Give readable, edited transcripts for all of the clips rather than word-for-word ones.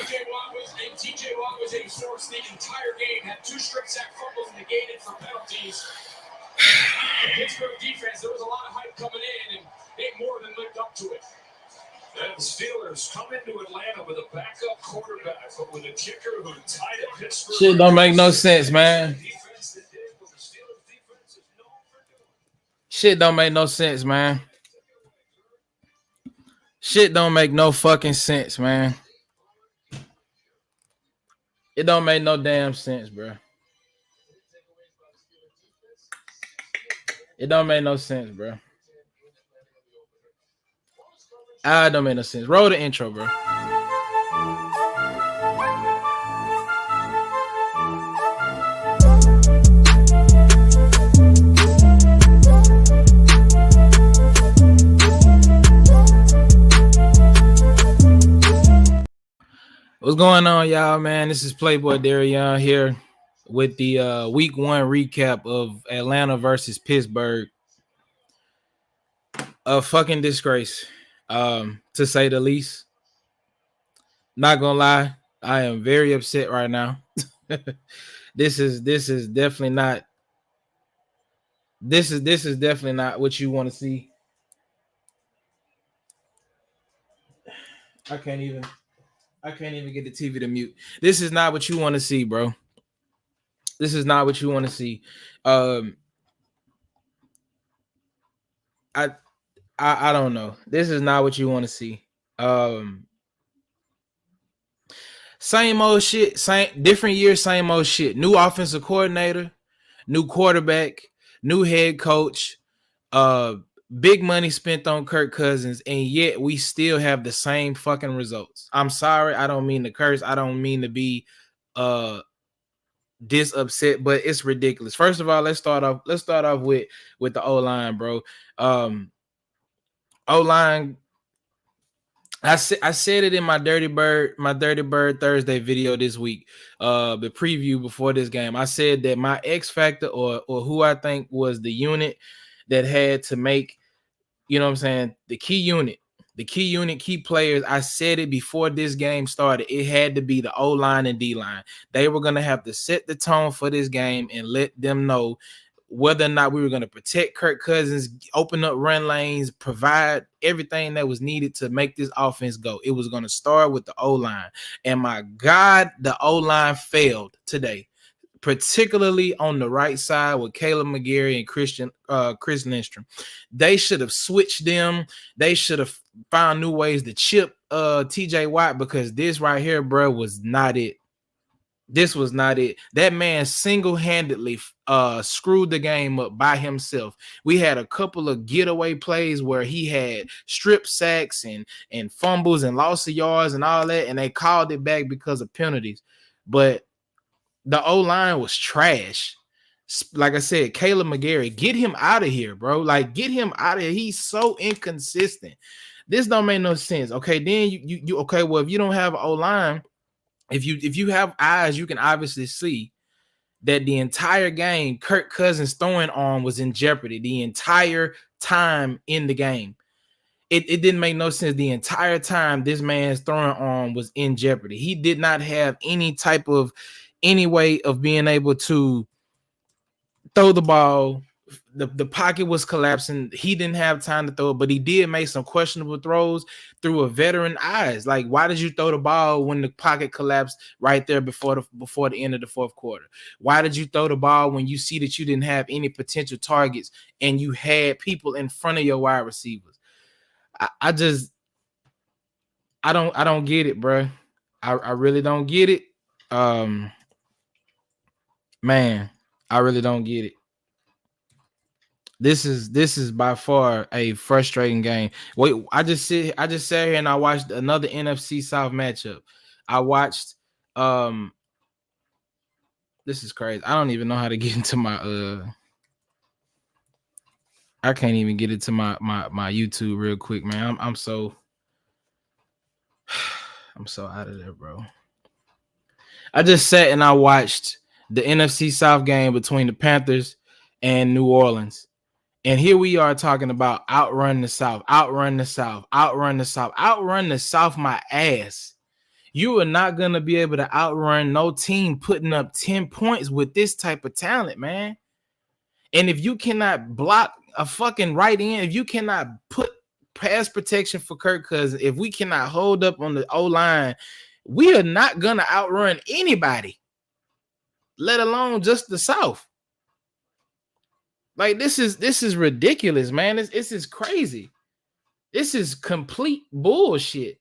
TJ Watt was a source the entire game, had 2 straight sack fumbles negated for penalties. The Pittsburgh defense, there was a lot of hype coming in, and they more than lived up to it. And the Steelers come into Atlanta with a backup quarterback, but with a kicker who tied at Pittsburgh. Shit don't make no sense, man. Shit don't make no sense, man. Shit don't make no fucking sense, man. It don't make no damn sense, bro. It don't make no sense, bro. It don't make no sense. Roll the intro, bro. What's going on, y'all, man? This is Playboy Darion here with the week 1 recap of Atlanta versus Pittsburgh. A fucking disgrace, to say the least. Not gonna lie, I am very upset right now. This is definitely not. This is definitely not what you want to see. I can't even get the TV to mute. This is not what you want to see, bro. This is not what you want to see. I don't know. This is not what you want to see. Same old shit, same different year, same old shit. New offensive coordinator, new quarterback, new head coach, big money spent on Kirk Cousins, and yet we still have the same fucking results. I'm sorry, I don't mean to curse. I don't mean to be this upset, but it's ridiculous. First of all, let's start off with the O-line, bro. O-line. I said it in my Dirty Bird Thursday video this week, the preview before this game. I said that my X factor or who I think was the unit that had to make, you know what I'm saying, the key unit, key players. I said it before this game started. It had to be the O-line and D-line. They were going to have to set the tone for this game and let them know whether or not we were going to protect Kirk Cousins, open up run lanes, provide everything that was needed to make this offense go. It was going to start with the O-line. And my God, the O-line failed today, particularly on the right side with Caleb McGarry and Chris Lindstrom. They should have switched them. They should have found new ways to chip TJ Watt, because this right here, bro, was not it. This was not it. That man single-handedly screwed the game up by himself. We had a couple of getaway plays where he had strip sacks and fumbles and loss of yards and all that, and they called it back because of penalties. But the O-line was trash. Like I said, Caleb McGarry, get him out of here, bro. Like, get him out of here. He's so inconsistent. This don't make no sense. Okay, then you okay, well, if you don't have an O-line, if you have eyes, you can obviously see that the entire game Kirk Cousins' throwing arm was in jeopardy the entire time in the game. It didn't make no sense. The entire time this man's throwing arm was in jeopardy. He did not have any way of being able to throw the ball. The pocket was collapsing. He didn't have time to throw it, but he did make some questionable throws through a veteran eyes. Like, why did you throw the ball when the pocket collapsed right there before the end of the fourth quarter? Why did you throw the ball when you see that you didn't have any potential targets and you had people in front of your wide receivers? I don't get it, bro. I really don't get it. Man, I really don't get it. This is by far a frustrating game. Wait, I just sat here and I watched another NFC South matchup. I watched this is crazy. I don't even know how to get into my I can't even get into my YouTube real quick, man. I'm so out of there, bro. I just sat and I watched the NFC South game between the Panthers and New Orleans. And here we are talking about outrun the South, my ass. You are not gonna be able to outrun no team putting up 10 points with this type of talent, man. And if you cannot block a fucking right end, if you cannot put pass protection for Kirk Cousins, if we cannot hold up on the O-line, we are not gonna outrun anybody, let alone just the South. Like this is ridiculous, man. This is crazy. This is complete bullshit.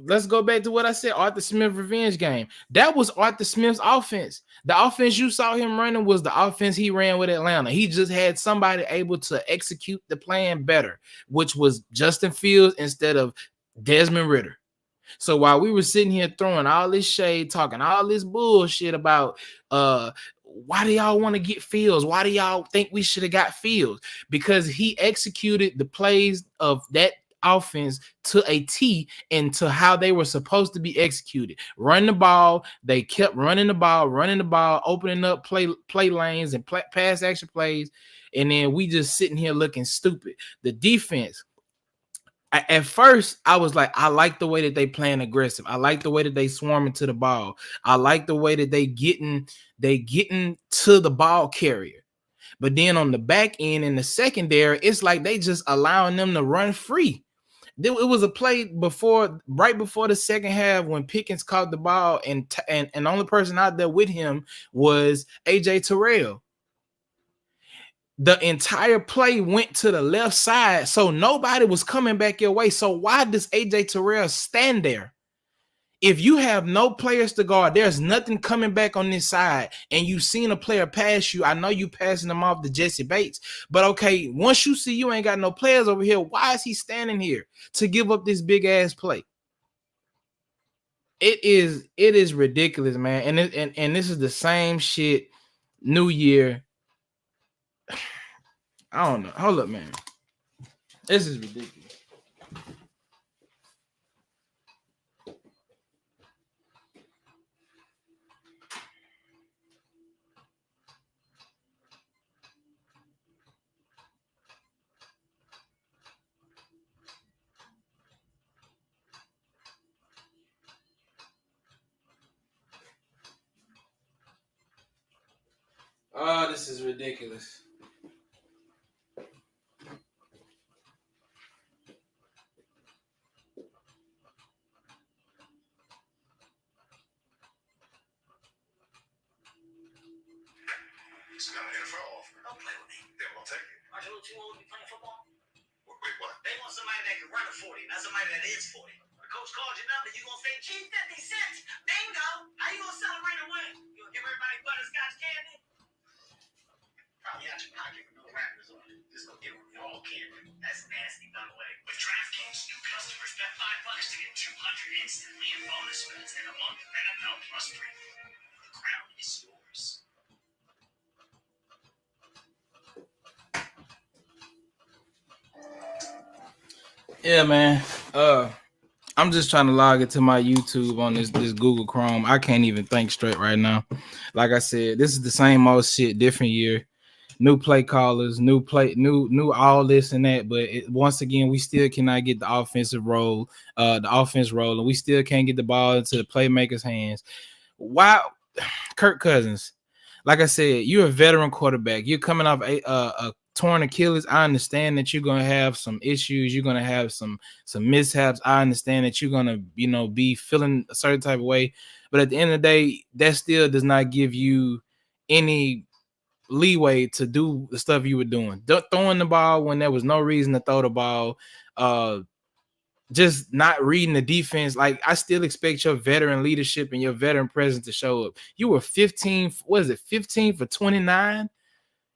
Let's go back to what I said. Arthur Smith revenge game. That was Arthur Smith's offense. The offense you saw him running was the offense he ran with Atlanta. He just had somebody able to execute the plan better, which was Justin Fields instead of Desmond Ridder. So while we were sitting here throwing all this shade, talking all this bullshit about why do y'all want to get Fields? Why do y'all think we should have got Fields? Because he executed the plays of that offense to a T and to how they were supposed to be executed. Run the ball. They kept running the ball, opening up play lanes and pass action plays. And then we just sitting here looking stupid. The defense. At first, I was like, I like the way that they playing aggressive. I like the way that they swarming to the ball. I like the way that they getting to the ball carrier. But then on the back end in the secondary, it's like they just allowing them to run free. It was a play right before the second half when Pickens caught the ball and the only person out there with him was AJ Terrell. The entire play went to the left side, so nobody was coming back your way. So why does AJ Terrell stand there? If you have no players to guard, there's nothing coming back on this side, and you've seen a player pass you. I know you passing them off to Jesse Bates, but okay, once you see you ain't got no players over here, why is he standing here to give up this big ass play? It is ridiculous, man. And this is the same shit. New year. I don't know. Hold up, man. This is ridiculous. Oh, this is ridiculous. It's not an NFL offer. Don't play with me. Then we'll take it. Aren't you too old to be playing football? Wait, what? They want somebody that can run a 40, not somebody that is 40. The coach called your number, you gonna say, gee, 50 cents. Bingo. How you gonna celebrate a win? You gonna give everybody butterscotch candy? Probably out your pocket with no wrappers on it. Just gonna give them all candy. That's nasty, by the way. With DraftKings, new customers bet $5 to get $200 instantly in bonus bets and a month of NFL Plus premium. The crown is yours. Yeah, man. I'm just trying to log into my YouTube on this Google Chrome. I can't even think straight right now. Like I said, this is the same old shit, different year. New play callers, new all this and that. But once again, we still cannot get the offense rolling. We still can't get the ball into the playmakers' hands. Why, Kirk Cousins? Like I said, you're a veteran quarterback. You're coming off a torn Achilles. I understand that you're gonna have some issues. You're gonna have some mishaps. I understand that you're gonna, be feeling a certain type of way. But at the end of the day, that still does not give you any leeway to do the stuff you were doing. Throwing the ball when there was no reason to throw the ball. Just not reading the defense. Like, I still expect your veteran leadership and your veteran presence to show up. You were 15 for 29?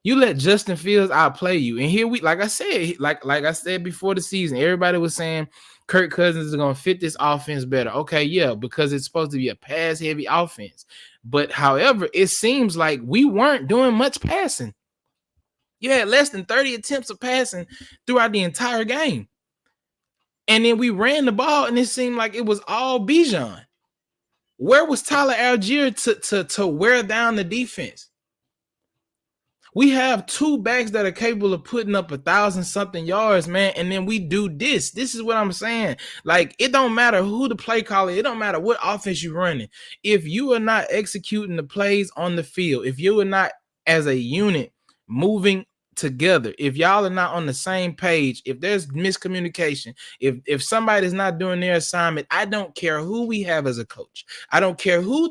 You let Justin Fields outplay you. And here like I said before the season, everybody was saying Kirk Cousins is going to fit this offense better. Okay, yeah, because it's supposed to be a pass-heavy offense. But, however, it seems like we weren't doing much passing. You had less than 30 attempts of passing throughout the entire game. And then we ran the ball, and it seemed like it was all Bijan. Where was Tyler Algier to wear down the defense? We have two backs that are capable of putting up 1,000-something yards, man. And then we do this. This is what I'm saying. Like, it don't matter who the play caller, it don't matter what offense you're running. If you are not executing the plays on the field, if you are not as a unit moving together, if y'all are not on the same page, if there's miscommunication, if somebody's not doing their assignment, I don't care who we have as a coach. I don't care who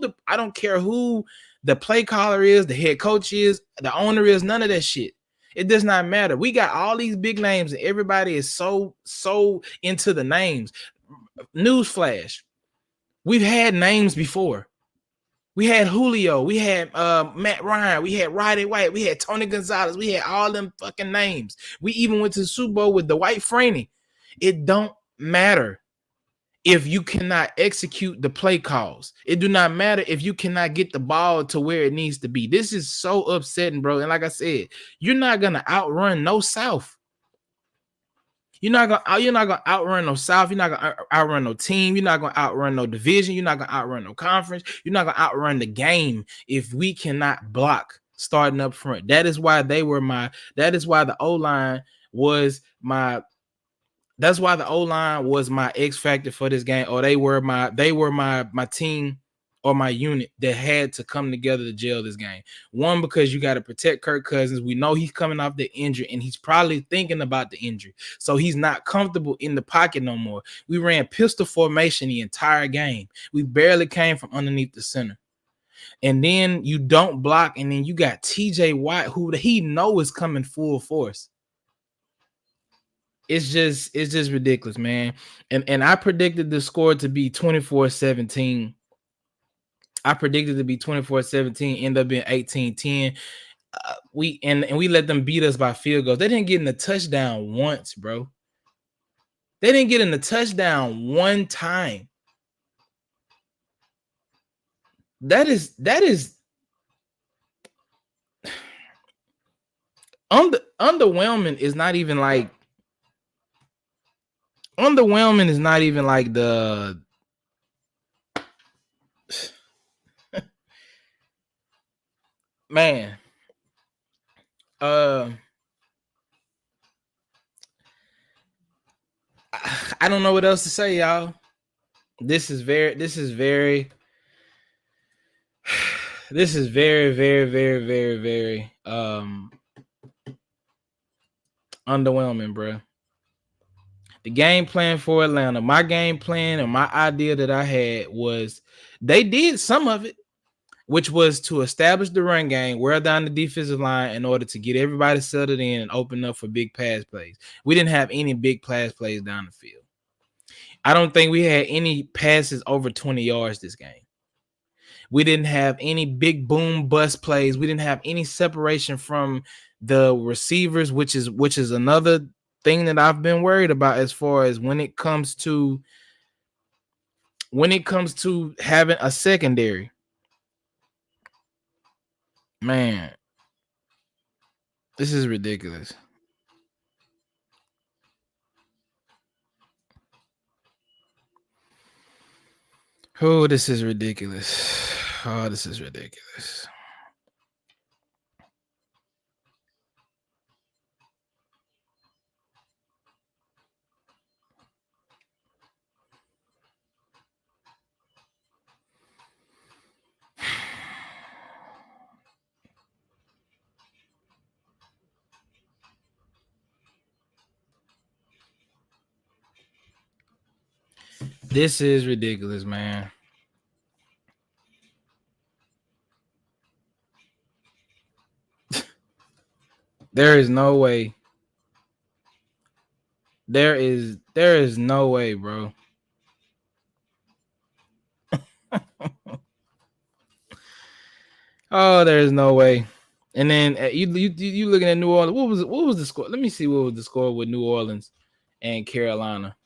the play caller is, the head coach is, the owner is, none of that shit. It does not matter. We got all these big names and everybody is so into the names. Newsflash. We've had names before. We had Julio, we had Matt Ryan, we had Roddy White, we had Tony Gonzalez, we had all them fucking names. We even went to the Super Bowl with the White Franey. It don't matter if you cannot execute the play calls. It do not matter if you cannot get the ball to where it needs to be. This is so upsetting, bro. And like I said, you're not gonna outrun no South. You're not gonna outrun no South. You're not gonna outrun no team. You're not gonna outrun no division. You're not gonna outrun no conference. You're not gonna outrun the game if we cannot block starting up front. That is why the O-line was my That's why the O-line was my X factor for this game, or they were my team or my unit that had to come together to gel this game. One, because you got to protect Kirk Cousins. We know he's coming off the injury, and he's probably thinking about the injury, so he's not comfortable in the pocket no more. We ran pistol formation the entire game. We barely came from underneath the center. And then you don't block, and then you got TJ Watt, who he know is coming full force. It's just ridiculous, man. And I predicted the score to be 24-17. I predicted it to be 24-17, end up being 18-10. We let them beat us by field goals. They didn't get in the touchdown once, bro. They didn't get in the touchdown one time. That is underwhelming. Is not even like underwhelming is not even like the man. I don't know what else to say, y'all. This is very underwhelming, bro. The game plan for Atlanta, my game plan and my idea that I had was they did some of it, which was to establish the run game, wear down the defensive line in order to get everybody settled in and open up for big pass plays. We didn't have any big pass plays down the field. I don't think we had any passes over 20 yards this game. We didn't have any big boom bust plays. We didn't have any separation from the receivers, which is another thing that I've been worried about as far as when it comes to having a secondary. Man, this is ridiculous. Oh, this is ridiculous. Oh, this is ridiculous. This is ridiculous, man. There is no way. There is no way, bro. Oh, there's no way. And then you looking at New Orleans. What was the score? Let me see what was the score with New Orleans and Carolina.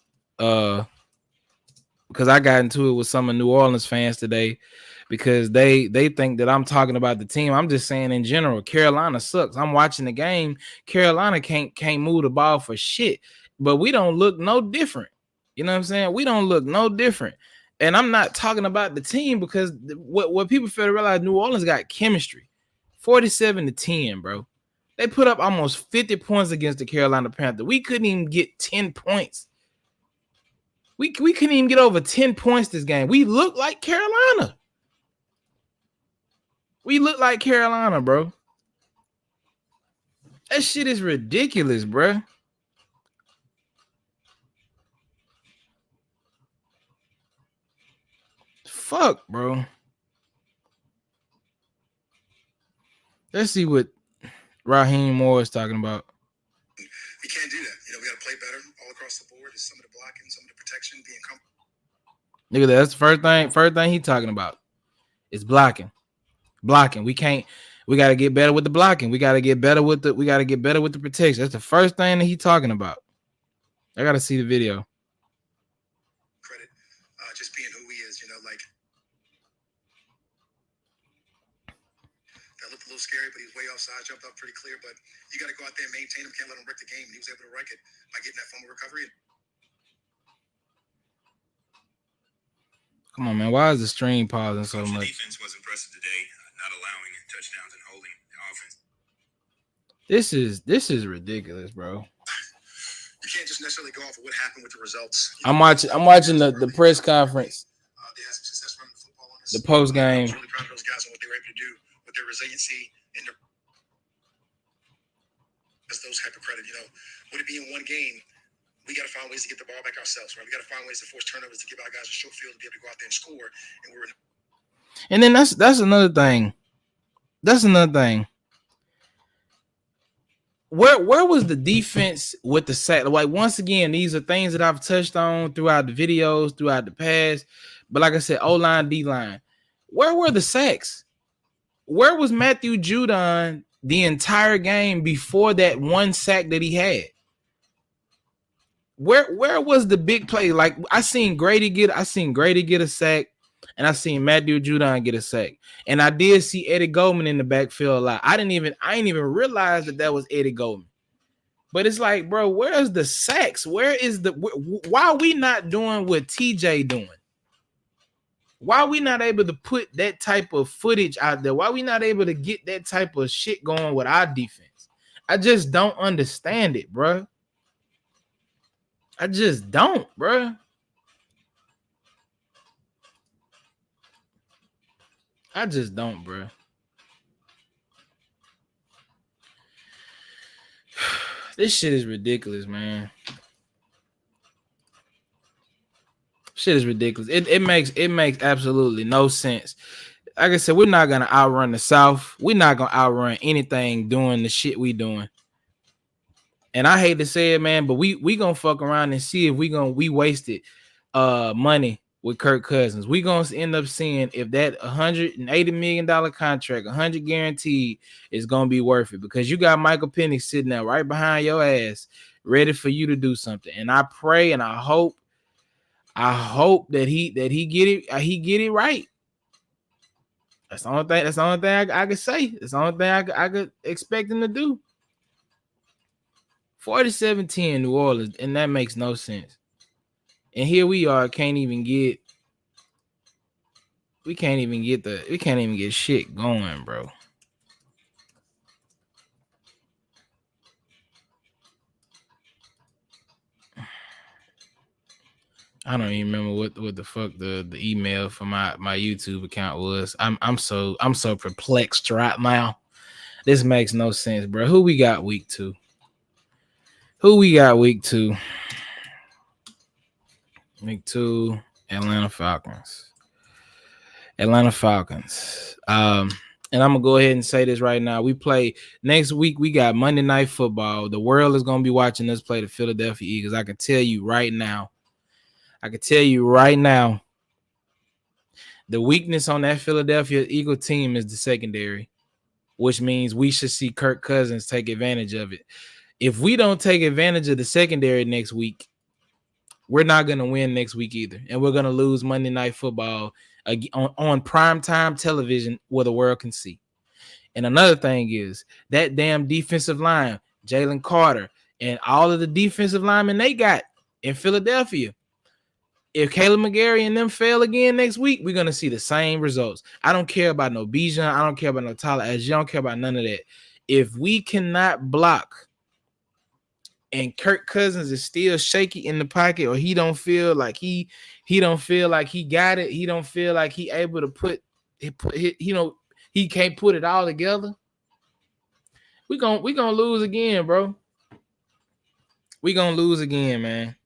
Because I got into it with some of New Orleans fans today because they think that I'm talking about the team. I'm just saying in general, Carolina sucks. I'm watching the game. Carolina can't move the ball for shit, but we don't look no different. You know what I'm saying? We don't look no different. And I'm not talking about the team because what people fail to realize, New Orleans got chemistry. 47-10, bro. They put up almost 50 points against the Carolina Panthers. We couldn't even get 10 points. We couldn't even get over 10 points this game. We look like Carolina. We look like Carolina, bro. That shit is ridiculous, bro. Fuck, bro. Let's see what Raheem Moore is talking about. You can't do that. We got to play better all across the board. It's some of the blocking, some of the protection, being comfortable. Look at that. That's the first thing he's talking about. Is blocking. Blocking. We got to get better with the blocking. We got to get better with the protection. That's the first thing that he's talking about. I got to see the video. Credit, just being who he is, like that looked a little scary, but he's way offside, jumped up pretty clear, but you got to go out there and maintain him, can't let him wreck the game, and he was able to wreck it by getting that fumble recovery. Come on, man. Why is the stream pausing so much? The defense was impressive today, not allowing touchdowns and holding the offense. This is ridiculous, bro. You can't just necessarily go off of what happened with the results. I'm watching the press conference. They had some success running the football on us. The post game. I'm really proud of those guys and what they were able to do with their resiliency and their those type of credit. Would it be in one game? We got to find ways to get the ball back ourselves, right? We got to find ways to force turnovers to give our guys a short field to be able to go out there and score. And then that's another thing. That's another thing. Where was the defense with the sack? Like, once again, these are things that I've touched on throughout the videos, throughout the past. But like I said, O-line, D-line. Where were the sacks? Where was Matthew Judon the entire game before that one sack that he had? Where was the big play? Like, I seen Grady get a sack, and I seen Matthew Judon get a sack. And I did see Eddie Goldman in the backfield a lot. I ain't even realize that was Eddie Goldman. But it's like, bro, where's the sacks? Why are we not doing what TJ doing? Why are we not able to put that type of footage out there? Why are we not able to get that type of shit going with our defense? I just don't understand it, bro. I just don't, bro. I just don't, bro. This shit is ridiculous, man. Shit is ridiculous. It makes absolutely no sense. Like I said, we're not gonna outrun the South. We're not gonna outrun anything doing the shit we doing. And I hate to say it, man, but we gonna fuck around and see if we wasted money with Kirk Cousins. We gonna end up seeing if that $180 million contract, 100 guaranteed, is gonna be worth it, because you got Michael Penix sitting there right behind your ass, ready for you to do something. And I pray and I hope that he get it right. That's the only thing I could say. That's the only thing I could expect him to do. 47-10 New Orleans, and that makes no sense. And here we are, can't even get shit going, bro. I don't even remember what the fuck the email for my YouTube account was. I'm so perplexed right now. This makes no sense, bro. Who we got week 2? Week 2, Atlanta Falcons. And I'm gonna go ahead and say this right now. We play next week. We got Monday Night Football. The world is gonna be watching us play the Philadelphia Eagles. I can tell you right now. The weakness on that Philadelphia Eagle team is the secondary, which means we should see Kirk Cousins take advantage of it. If we don't take advantage of the secondary next week, we're not going to win next week either. And we're going to lose Monday Night Football on primetime television where the world can see. And another thing is that damn defensive line, Jalen Carter, and all of the defensive linemen they got in Philadelphia. If Caleb McGarry and them fail again next week, we're going to see the same results. I don't care about no Bijan. I don't care about no Tyler Edge. I don't care about none of that. if we cannot block and Kirk Cousins is still shaky in the pocket, or he don't feel like he don't feel like he got it, he don't feel like he able to put he can't put it all together, we gonna lose again, bro. We gonna lose again, man.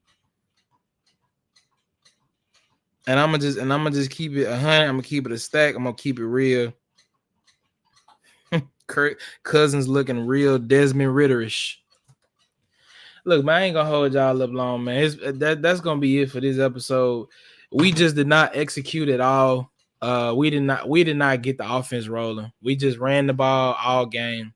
And I'm gonna just keep it 100. I'm gonna keep it a stack. I'm gonna keep it real. Kirk Cousins looking real Desmond Ritterish. Look, man, I ain't gonna hold y'all up long, man. That's gonna be it for this episode. We just did not execute at all. We did not get the offense rolling. We just ran the ball all game.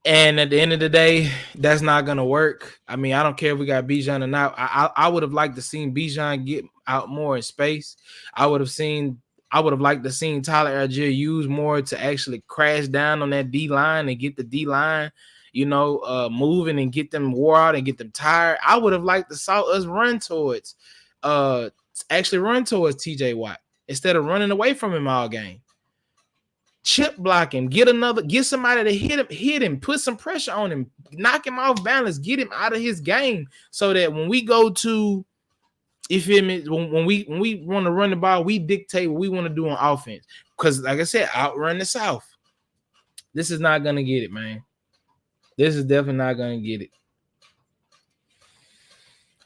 And at the end of the day, that's not gonna work. I mean, I don't care if we got Bijan or not. I would have liked to seen Bijan get out more in space. I would have liked to seen Tyler Algier use more to actually crash down on that D line and get the D line, moving and get them wore out and get them tired. I would have liked to saw us run towards TJ Watt instead of running away from him all game. Chip block him, get somebody to hit him, put some pressure on him, knock him off balance, get him out of his game, so that when we go to, you feel me, when we want to run the ball, we dictate what we want to do on offense. Because like I said, outrun the South. This is not gonna get it, man. This is definitely not gonna get it.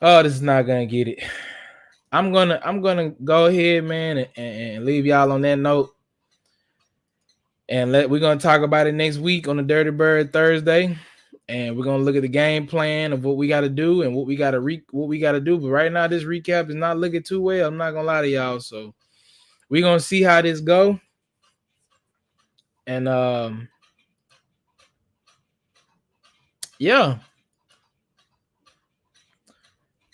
Oh, this is not gonna get it. I'm gonna go ahead, man, and leave y'all on that note. And we're gonna talk about it next week on the Dirty Bird Thursday, and we're gonna look at the game plan of what we got to do and what we got to do. But right now, this recap is not looking too well. I'm not gonna lie to y'all. So we're gonna see how this go, and yeah.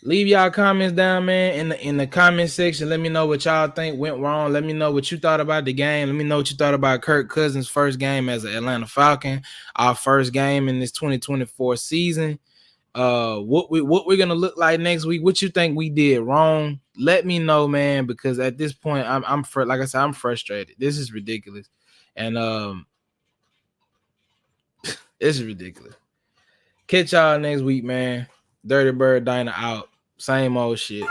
Leave y'all comments down, man, in the comment section. Let me know what y'all think went wrong. Let me know what you thought about the game. Let me know what you thought about Kirk Cousins' first game as an Atlanta Falcon, our first game in this 2024 season. What we're gonna look like next week. What you think we did wrong? Let me know, man, because at this point, like I said, I'm frustrated. This is ridiculous, and this is ridiculous. Catch y'all next week, man. Dirty Bird Diner out. Same old shit.